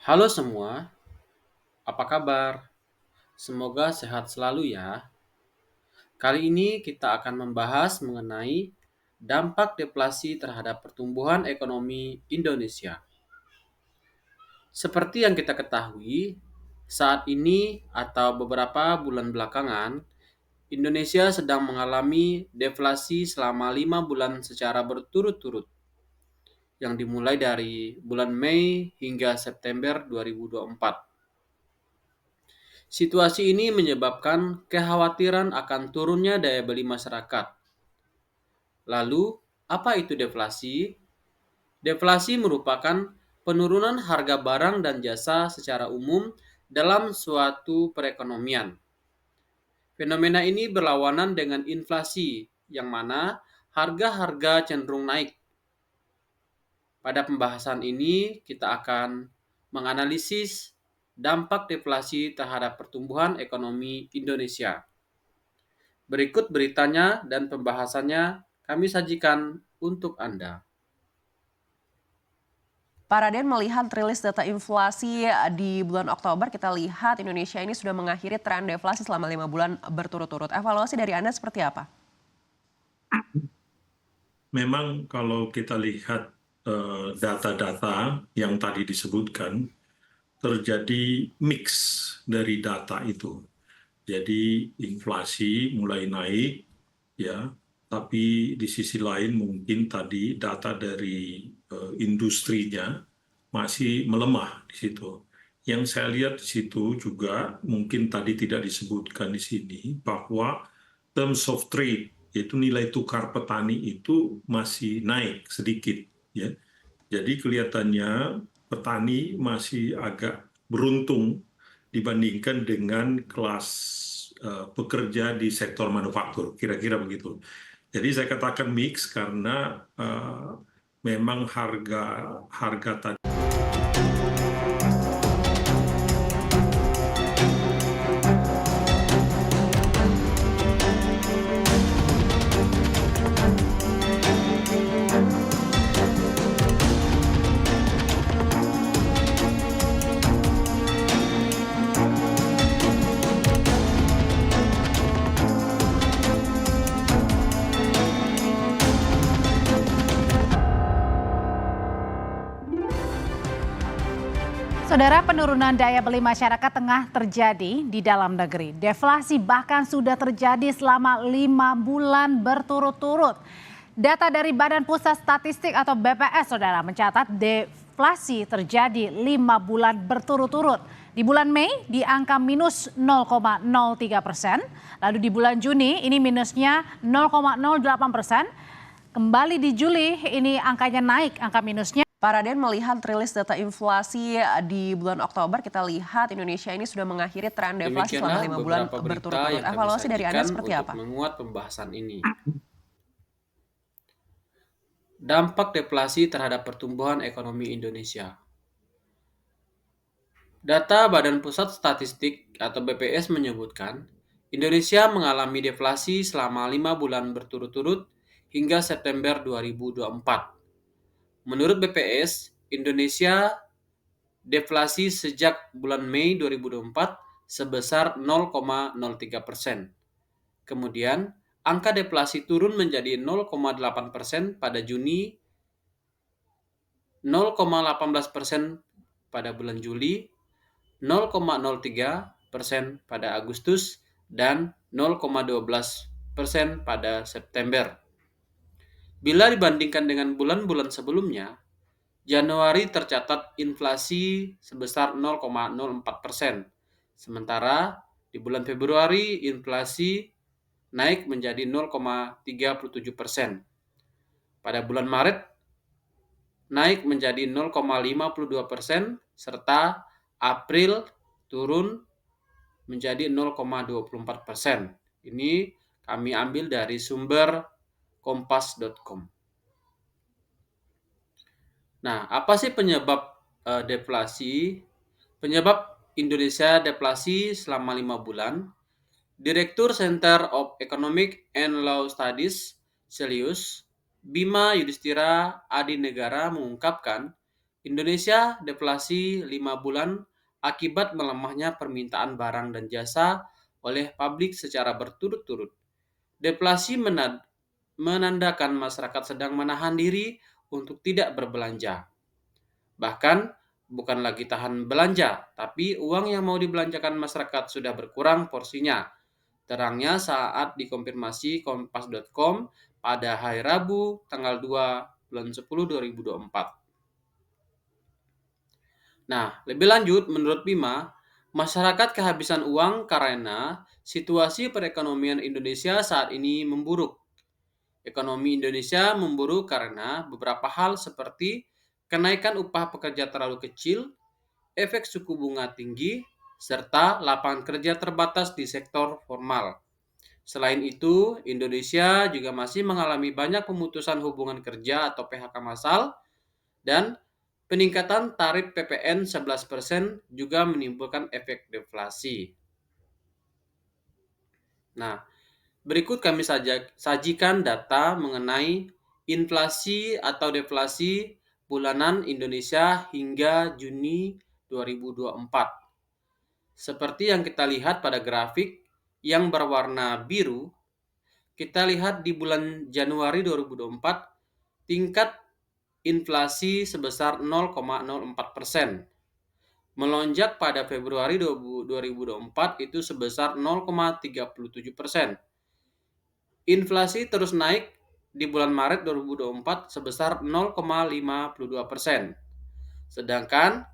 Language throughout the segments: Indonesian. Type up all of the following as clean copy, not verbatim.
Halo semua, apa kabar? Semoga sehat selalu ya. Kali ini kita akan membahas mengenai dampak deflasi terhadap pertumbuhan ekonomi Indonesia. Seperti yang kita ketahui, saat ini atau beberapa bulan belakangan, Indonesia sedang mengalami deflasi selama 5 bulan secara berturut-turut, yang dimulai dari bulan Mei hingga September 2024. Situasi ini menyebabkan kekhawatiran akan turunnya daya beli masyarakat. Lalu, apa itu deflasi? Deflasi merupakan penurunan harga barang dan jasa secara umum dalam suatu perekonomian. Fenomena ini berlawanan dengan inflasi, yang mana harga-harga cenderung naik. Pada pembahasan ini, kita akan menganalisis dampak deflasi terhadap pertumbuhan ekonomi Indonesia. Berikut beritanya dan pembahasannya kami sajikan untuk Anda. Pak Raden, melihat rilis data inflasi di bulan Oktober, kita lihat Indonesia ini sudah mengakhiri tren deflasi selama 5 bulan berturut-turut. Evaluasi dari Anda seperti apa? Memang kalau kita lihat data-data yang tadi disebutkan, terjadi mix dari data itu. Jadi inflasi mulai naik, ya, tapi di sisi lain mungkin tadi data dari industrinya masih melemah di situ. Yang saya lihat di situ juga mungkin tadi tidak disebutkan di sini bahwa terms of trade, yaitu nilai tukar petani itu masih naik sedikit, ya. Jadi kelihatannya petani masih agak beruntung dibandingkan dengan kelas pekerja di sektor manufaktur, kira-kira begitu. Jadi saya katakan mix karena memang harga harga tadi. Saudara, penurunan daya beli masyarakat tengah terjadi di dalam negeri. Deflasi bahkan sudah terjadi selama 5 bulan berturut-turut. Data dari Badan Pusat Statistik atau BPS, saudara, mencatat deflasi terjadi 5 bulan berturut-turut. Di bulan Mei di angka minus 0,03%, lalu di bulan Juni ini minusnya 0,08%. Kembali di Juli ini angkanya naik, angka minusnya. Pak Raden, melihat rilis data inflasi di bulan Oktober, kita lihat Indonesia ini sudah mengakhiri tren deflasi selama Demikianlah 5 bulan beberapa berita berturut-turut. yang kami Evaluasi dari Anda sajikan seperti untuk apa? menguat pembahasan ini. Dampak deflasi terhadap pertumbuhan ekonomi Indonesia. Data Badan Pusat Statistik atau BPS menyebutkan, Indonesia mengalami deflasi selama 5 bulan berturut-turut hingga September 2024. Menurut BPS, Indonesia deflasi sejak bulan Mei 2024 sebesar 0,03%. Kemudian, angka deflasi turun menjadi 0,8% pada Juni, 0,18% pada bulan Juli, 0,03% pada Agustus, dan 0,12% pada September. Bila dibandingkan dengan bulan-bulan sebelumnya, Januari tercatat inflasi sebesar 0,04%. Sementara di bulan Februari inflasi naik menjadi 0,37%. Pada bulan Maret naik menjadi 0,52%, serta April turun menjadi 0,24%. Ini kami ambil dari sumber kompas.com. Nah, apa sih penyebab deflasi? Penyebab Indonesia deflasi selama 5 bulan. Direktur Center of Economic and Law Studies, Celius, Bima Yudhistira Adinegara mengungkapkan, Indonesia deflasi 5 bulan akibat melemahnya permintaan barang dan jasa oleh publik secara berturut-turut. Deflasi menandakan masyarakat sedang menahan diri untuk tidak berbelanja. Bahkan bukan lagi tahan belanja, tapi uang yang mau dibelanjakan masyarakat sudah berkurang porsinya. Terangnya saat dikonfirmasi kompas.com pada hari Rabu tanggal 2 bulan 10 2024. Nah, lebih lanjut menurut Bima, masyarakat kehabisan uang karena situasi perekonomian Indonesia saat ini memburuk. Ekonomi Indonesia memburuk karena beberapa hal seperti kenaikan upah pekerja terlalu kecil, efek suku bunga tinggi, serta lapangan kerja terbatas di sektor formal. Selain itu, Indonesia juga masih mengalami banyak pemutusan hubungan kerja atau PHK massal dan peningkatan tarif PPN 11% juga menimbulkan efek deflasi. Nah, berikut kami sajikan data mengenai inflasi atau deflasi bulanan Indonesia hingga Juni 2024. Seperti yang kita lihat pada grafik yang berwarna biru, kita lihat di bulan Januari 2024 tingkat inflasi sebesar 0,04%. Melonjak pada Februari 2024 itu sebesar 0,37%. Inflasi terus naik di bulan Maret 2024 sebesar 0,52%. Sedangkan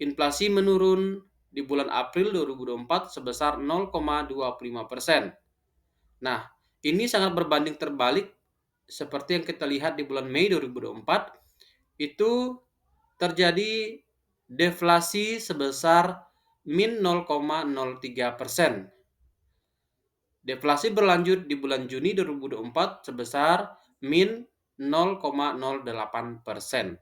inflasi menurun di bulan April 2024 sebesar 0,25%. Nah, ini sangat berbanding terbalik seperti yang kita lihat di bulan Mei 2024 itu terjadi deflasi sebesar min 0,03%. Deflasi berlanjut di bulan Juni 2024 sebesar min 0,08%.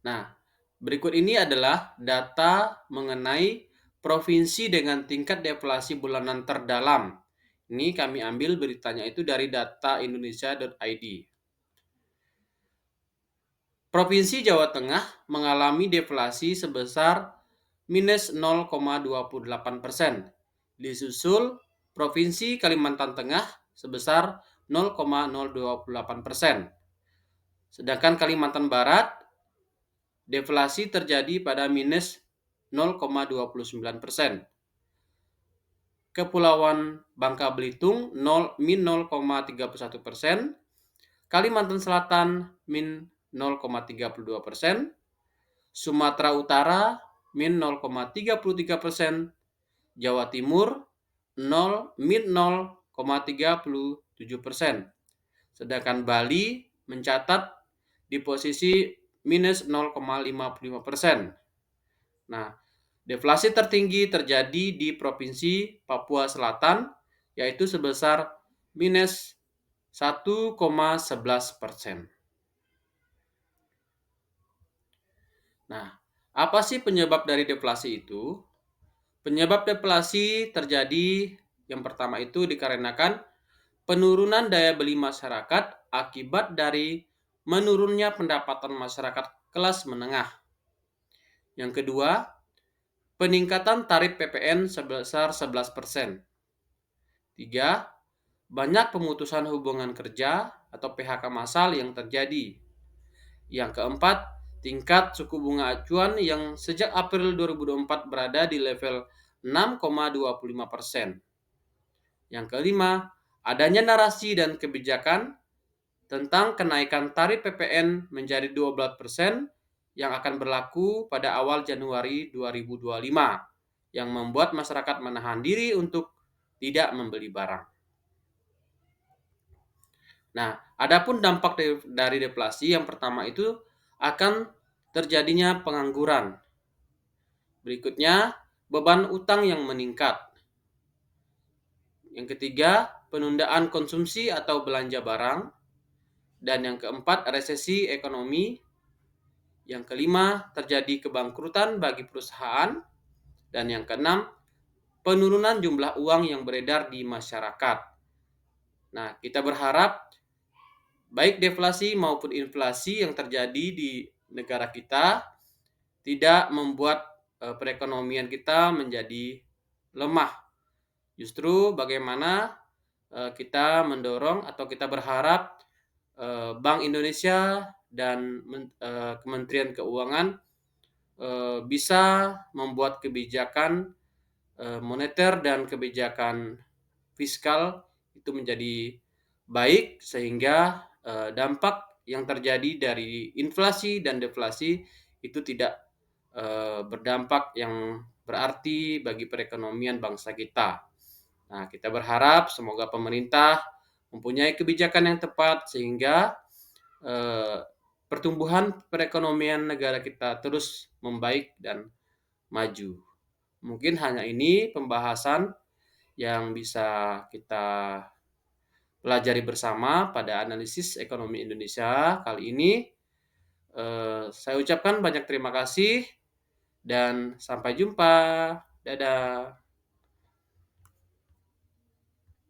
Nah, berikut ini adalah data mengenai provinsi dengan tingkat deflasi bulanan terdalam. Ini kami ambil beritanya itu dari data indonesia.id. Provinsi Jawa Tengah mengalami deflasi sebesar minus 0,28%. Disusul Provinsi Kalimantan Tengah sebesar 0,028%. Sedangkan Kalimantan Barat deflasi terjadi pada minus 0,29%. Kepulauan Bangka Belitung min 0,31%. Kalimantan Selatan min 0,32%. Sumatera Utara min 0,33%, Jawa Timur min 0,37%. Sedangkan Bali mencatat di posisi minus 0,55%. Nah, deflasi tertinggi terjadi di Provinsi Papua Selatan yaitu sebesar minus 1,11%. Nah, apa sih penyebab dari deflasi itu? Penyebab deflasi terjadi yang pertama itu dikarenakan penurunan daya beli masyarakat akibat dari menurunnya pendapatan masyarakat kelas menengah. Yang kedua, peningkatan tarif PPN sebesar 11%. 3. Banyak pemutusan hubungan kerja atau PHK massal yang terjadi. Yang keempat, tingkat suku bunga acuan yang sejak April 2024 berada di level 6,25%. Yang kelima, adanya narasi dan kebijakan tentang kenaikan tarif PPN menjadi 12% yang akan berlaku pada awal Januari 2025 yang membuat masyarakat menahan diri untuk tidak membeli barang. Nah, adapun dampak dari deflasi yang pertama itu akan terjadinya pengangguran. Berikutnya, beban utang yang meningkat. Yang ketiga, penundaan konsumsi atau belanja barang. Dan yang keempat, resesi ekonomi. Yang kelima, terjadi kebangkrutan bagi perusahaan. Dan yang keenam, penurunan jumlah uang yang beredar di masyarakat. Nah, kita berharap baik deflasi maupun inflasi yang terjadi di negara kita tidak membuat perekonomian kita menjadi lemah. Justru bagaimana kita mendorong atau kita berharap Bank Indonesia dan Kementerian Keuangan bisa membuat kebijakan moneter dan kebijakan fiskal itu menjadi baik sehingga dampak yang terjadi dari inflasi dan deflasi itu tidak berdampak yang berarti bagi perekonomian bangsa kita. Nah, kita berharap semoga pemerintah mempunyai kebijakan yang tepat sehingga pertumbuhan perekonomian negara kita terus membaik dan maju. Mungkin hanya ini pembahasan yang bisa kita pelajari bersama pada analisis ekonomi Indonesia kali ini. Saya ucapkan banyak terima kasih dan sampai jumpa. Dadah.